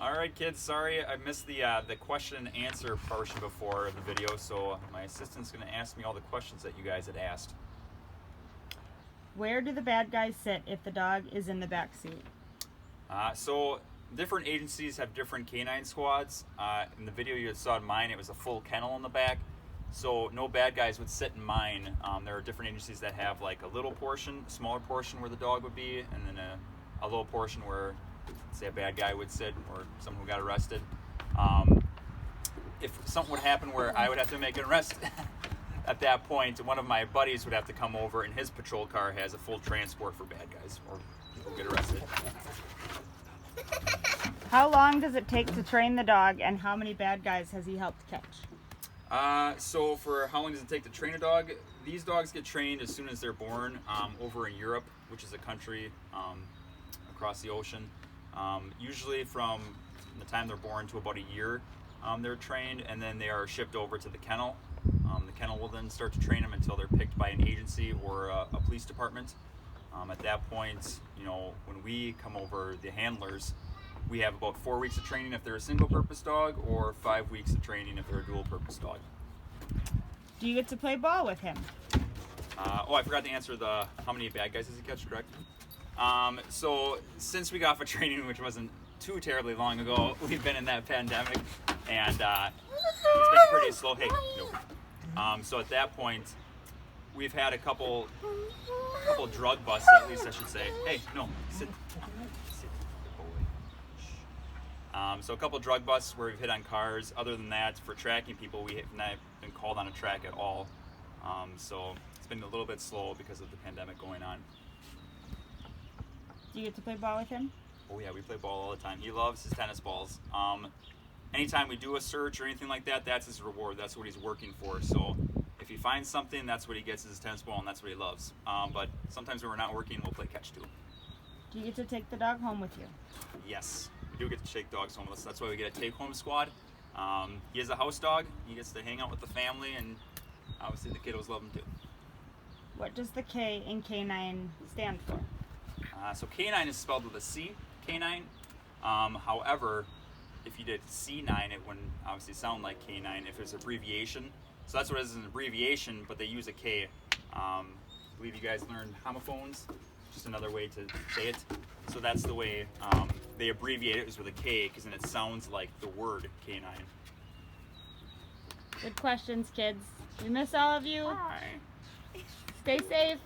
All right, kids. Sorry, I missed the question and answer portion before the video, so my assistant's going to ask me all the questions that you guys had asked. Where do the bad guys sit if the dog is in the back seat? So different agencies have different canine squads. In the video you saw in mine, it was a full kennel in the back, so no bad guys would sit in mine. There are different agencies that have like a little portion, smaller portion where the dog would be, and then a little portion where, say, a bad guy would sit or someone who got arrested. If something would happen where I would have to make an arrest, at that point, one of my buddies would have to come over, and his patrol car has a full transport for bad guys or people who get arrested. How long does it take to train the dog, and how many bad guys has he helped catch? So for how long does it take to train a dog? These dogs get trained as soon as they're born over in Europe, which is a country across the ocean. Usually from the time they're born to about a year, they're trained, and then they are shipped over to the kennel. The kennel will then start to train them until they're picked by an agency or a police department. At that point, when we come over, the handlers, we have about 4 weeks of training if they're a single-purpose dog, or 5 weeks of training if they're a dual-purpose dog. Do you get to play ball with him? I forgot to answer the how many bad guys does he catch, correct? So since we got off of training, which wasn't too terribly long ago, we've been in that pandemic, and it's been pretty slow. Hey, no. So at that point, we've had a couple drug busts, at least I should say. Hey, no, sit. So a couple drug busts where we've hit on cars. Other than that, for tracking people, we have not been called on a track at all. So it's been a little bit slow because of the pandemic going on. Do you get to play ball with him? Oh yeah, we play ball all the time. He loves his tennis balls. Anytime we do a search or anything like that, that's his reward. That's what he's working for. So if he finds something, that's what he gets, is his tennis ball, and that's what he loves. But sometimes when we're not working, we'll play catch too. Do you get to take the dog home with you? Yes, we do get to take dogs home with us. That's why we get a take-home squad. He is a house dog. He gets to hang out with the family, and obviously the kiddos love him too. What does the K in canine stand for? So canine is spelled with a C, canine. However, if you did C9, it wouldn't obviously sound like canine if it's abbreviation. So that's what it is, an abbreviation, but they use a K. I believe you guys learned homophones, just another way to say it. So that's the way they abbreviate it, is with a K, because then it sounds like the word canine. Good questions, kids. We miss all of you. Bye. Stay safe.